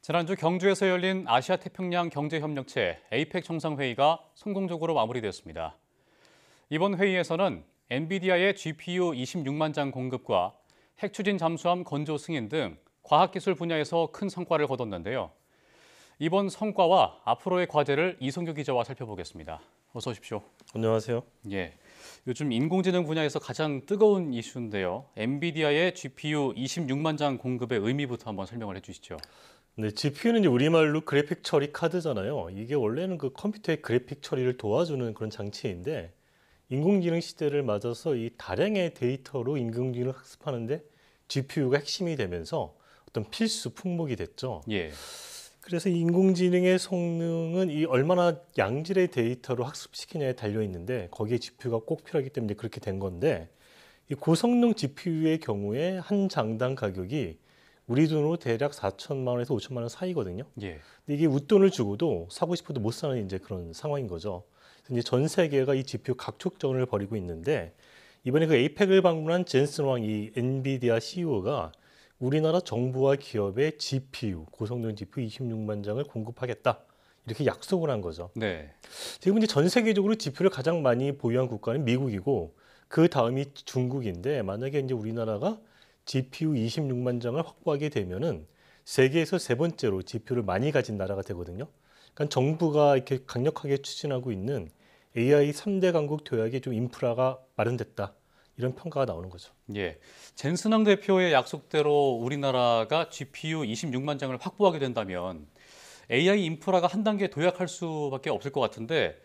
지난주 경주에서 열린 아시아태평양 경제협력체 에이펙 정상회의가 성공적으로 마무리됐습니다. 이번 회의에서는 엔비디아의 GPU 26만 장 공급과 핵추진 잠수함 건조 승인 등 과학기술 분야에서 큰 성과를 거뒀는데요. 이번 성과와 앞으로의 과제를 이성규 기자와 살펴보겠습니다. 어서 오십시오. 안녕하세요. 예, 요즘 인공지능 분야에서 가장 뜨거운 이슈인데요. 엔비디아의 GPU 26만 장 공급의 의미부터 한번 설명을 해주시죠. 네, GPU는 이제 우리말로 그래픽 처리 카드잖아요. 이게 원래는 그 컴퓨터의 그래픽 처리를 도와주는 그런 장치인데 인공지능 시대를 맞아서 이 다량의 데이터로 인공지능을 학습하는데 GPU가 핵심이 되면서 어떤 필수 품목이 됐죠. 예, 그래서 이 인공지능의 성능은 이 얼마나 양질의 데이터로 학습시키냐에 달려 있는데 거기에 GPU가 꼭 필요하기 때문에 그렇게 된 건데 이 고성능 GPU의 경우에 한 장당 가격이 우리 돈으로 대략 4천만 원에서 5천만 원 사이거든요. 예, 근데 이게 웃돈을 주고도 사고 싶어도 못 사는 이제 그런 상황인 거죠. 그래서 이제 전 세계가 이 GPU 각축전을 벌이고 있는데 이번에 그 에이펙을 방문한 젠슨 왕 이 엔비디아 CEO가 우리나라 정부와 기업에 GPU 고성능 GPU 26만 장을 공급하겠다 이렇게 약속을 한 거죠. 네, 지금 이제 전 세계적으로 GPU를 가장 많이 보유한 국가는 미국이고 그 다음이 중국인데 만약에 이제 우리나라가 GPU 26만 장을 확보하게 되면은 세계에서 세 번째로 GPU를 많이 가진 나라가 되거든요. 그러니까 정부가 이렇게 강력하게 추진하고 있는 AI 3대 강국 도약에 좀 인프라가 마련됐다. 이런 평가가 나오는 거죠. 예. 젠슨왕 대표의 약속대로 우리나라가 GPU 26만 장을 확보하게 된다면 AI 인프라가 한 단계 도약할 수밖에 없을 것 같은데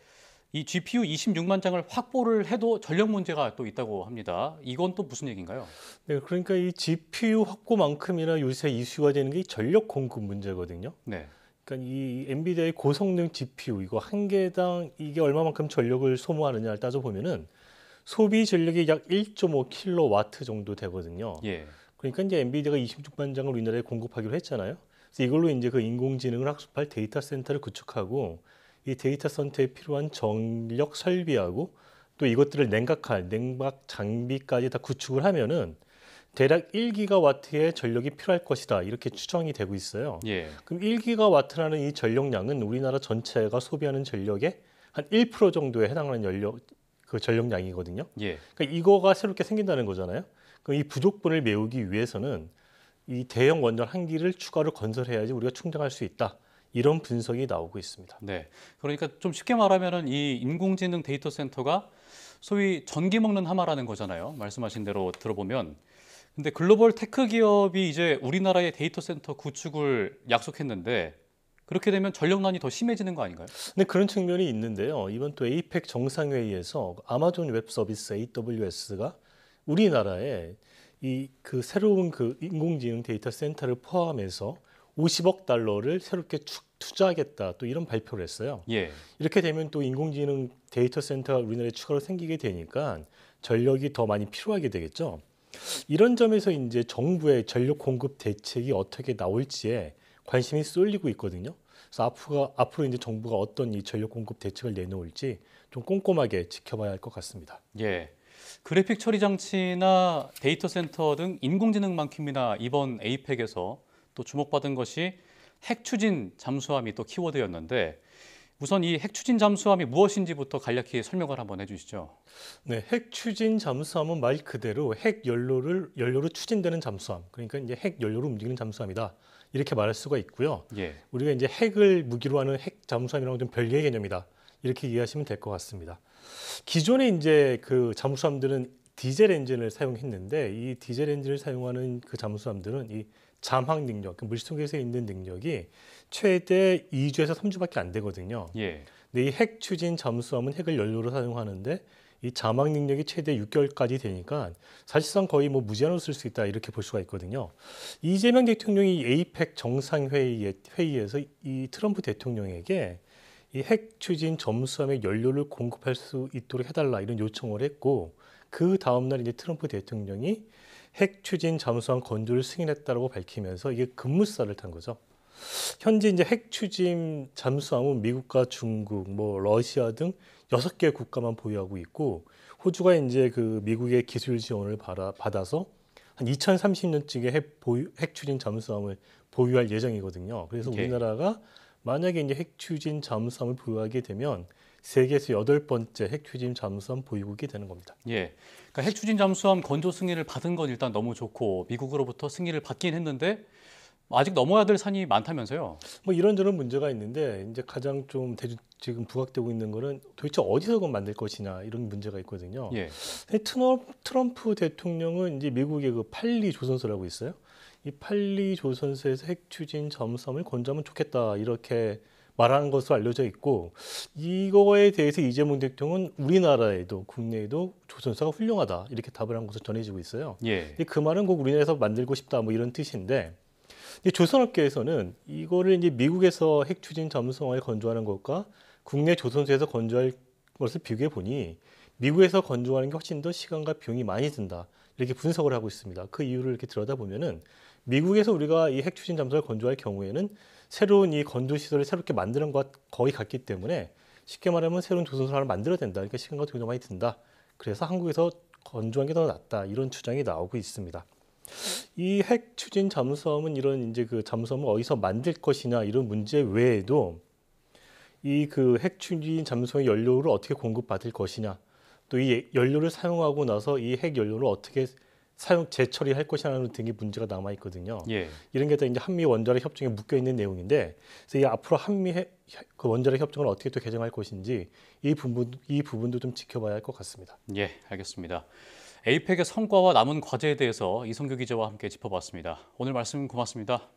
이 GPU 26만 장을 확보를 해도 전력 문제가 또 있다고 합니다. 이건 또 무슨 얘기인가요? 네, 그러니까 이 GPU 확보만큼이나 요새 이슈가 되는 게 이 전력 공급 문제거든요. 네. 그러니까 이 엔비디아의 고성능 GPU 이거 한 개당 이게 얼마만큼 전력을 소모하느냐를 따져보면은 소비 전력이 약 1.5kW 정도 되거든요. 예. 그러니까 이제 엔비디아가 26만 장을 우리나라에 공급하기로 했잖아요. 그래서 이걸로 이제 그 인공지능을 학습할 데이터 센터를 구축하고 이 데이터 센터에 필요한 전력 설비하고 또 이것들을 냉각할 냉각 장비까지 다 구축을 하면은 대략 1기가와트의 전력이 필요할 것이다. 이렇게 추정이 되고 있어요. 예. 그럼 1기가와트라는 이 전력량은 우리나라 전체가 소비하는 전력의 한 1% 정도에 해당하는 그 전력량이거든요. 예. 그러니까 이거가 새롭게 생긴다는 거잖아요. 그럼 이 부족분을 메우기 위해서는 이 대형 원전 한 기를 추가로 건설해야지 우리가 충당할 수 있다. 이런 분석이 나오고 있습니다. 네. 그러니까 좀 쉽게 말하면은 이 인공지능 데이터 센터가 소위 전기 먹는 하마라는 거잖아요. 말씀하신 대로 들어보면. 근데 글로벌 테크 기업이 이제 우리나라의 데이터 센터 구축을 약속했는데 그렇게 되면 전력난이 더 심해지는 거 아닌가요? 근데 그런 측면이 있는데요. 이번 또 에이펙 정상회의에서 아마존 웹 서비스 AWS가 우리나라에 이 그 새로운 그 인공지능 데이터 센터를 포함해서 50억 달러를 새롭게 투자하겠다 또 이런 발표를 했어요. 예. 이렇게 되면 또 인공지능 데이터 센터가 우리나라에 추가로 생기게 되니까 전력이 더 많이 필요하게 되겠죠. 이런 점에서 이제 정부의 전력 공급 대책이 어떻게 나올지에 관심이 쏠리고 있거든요. 그래서 앞으로 이제 정부가 어떤 이 전력 공급 대책을 내놓을지 좀 꼼꼼하게 지켜봐야 할 것 같습니다. 예. 그래픽 처리 장치나 데이터 센터 등 인공지능만큼이나 이번 에이펙에서 또 주목받은 것이 핵추진 잠수함이 또 키워드였는데 우선 이 핵추진 잠수함이 무엇인지부터 간략히 설명을 한번 해주시죠. 네, 핵 추진 잠수함은 말 그대로 핵 연료로 추진되는 잠수함. 그러니까 이제 핵 연료로 움직이는 잠수함이다. 이렇게 말할 수가 있고요. 예. 우리가 이제 핵을 무기로 하는 핵 잠수함이랑 좀 별개의 개념이다. 이렇게 이해하시면 될 것 같습니다. 기존에 이제 그 잠수함들은 디젤 엔진을 사용했는데 이 디젤 엔진을 사용하는 그 잠수함들은 이 잠항 능력, 그 물속에서 있는 능력이 최대 2주에서 3주밖에 안 되거든요. 예. 근데 이 핵 추진 잠수함은 핵을 연료로 사용하는데 이 잠항 능력이 최대 6개월까지 되니까 사실상 거의 뭐 무제한으로 쓸 수 있다 이렇게 볼 수가 있거든요. 이재명 대통령이 에이펙 정상회의에서 이 트럼프 대통령에게 이 핵 추진 잠수함의 연료를 공급할 수 있도록 해달라 이런 요청을 했고 그 다음날 이제 트럼프 대통령이 핵 추진 잠수함 건조를 승인했다고 밝히면서 이게 급무살을 탄 거죠. 현재 이제 핵 추진 잠수함은 미국과 중국, 뭐 러시아 등 6개 국가만 보유하고 있고 호주가 이제 그 미국의 기술 지원을 받아서 한 2030년쯤에 핵 추진 잠수함을 보유할 예정이거든요. 그래서 예. 우리나라가 만약에 이제 핵 추진 잠수함을 보유하게 되면 세계에서 8번째 핵 추진 잠수함 보유국이 되는 겁니다. 예. 그러니까 핵 추진 잠수함 건조 승인을 받은 건 일단 너무 좋고 미국으로부터 승인을 받긴 했는데 아직 넘어야 될 산이 많다면서요? 뭐 이런저런 문제가 있는데 이제 가장 좀 지금 부각되고 있는 거는 도대체 어디서 그걸 만들 것이냐 이런 문제가 있거든요. 예. 트럼프 대통령은 이제 미국의 그 팔리 조선소라고 있어요. 이 팔리 조선소에서 핵 추진 잠수함을 건조하면 좋겠다 이렇게 말하는 것으로 알려져 있고 이거에 대해서 이재명 대통령은 우리나라에도 국내에도 조선소가 훌륭하다 이렇게 답을 한 것으로 전해지고 있어요. 예. 근데 그 말은 꼭 우리나라에서 만들고 싶다 뭐 이런 뜻인데 조선업계에서는 이거를 이제 미국에서 핵 추진 잠수함을 건조하는 것과 국내 조선소에서 건조할 것을 비교해 보니 미국에서 건조하는 게 훨씬 더 시간과 비용이 많이 든다. 이렇게 분석을 하고 있습니다. 그 이유를 이렇게 들여다보면은 미국에서 우리가 이 핵 추진 잠수함을 건조할 경우에는 새로운 이 건조 시설을 새롭게 만드는 것과 거의 같기 때문에 쉽게 말하면 새로운 조선소를 하나 만들어야 된다. 그러니까 시간과 돈이 더 많이 든다. 그래서 한국에서 건조하는 게 더 낫다. 이런 주장이 나오고 있습니다. 이 핵 추진 잠수함은 이런 이제 그 잠수함을 어디서 만들 것이냐 이런 문제 외에도 이 그 핵 추진 잠수함의 연료를 어떻게 공급받을 것이냐 또 이 연료를 사용하고 나서 이 핵 연료를 어떻게 재처리할 것이냐는 등의 문제가 남아 있거든요. 예. 이런 게 다 이제 한미 원자력 협정에 묶여 있는 내용인데, 그래서 이 앞으로 그 원자력 협정을 어떻게 또 개정할 것인지 이 부분도 좀 지켜봐야 할 것 같습니다. 예, 알겠습니다. 에이펙의 성과와 남은 과제에 대해서 이성규 기자와 함께 짚어봤습니다. 오늘 말씀 고맙습니다.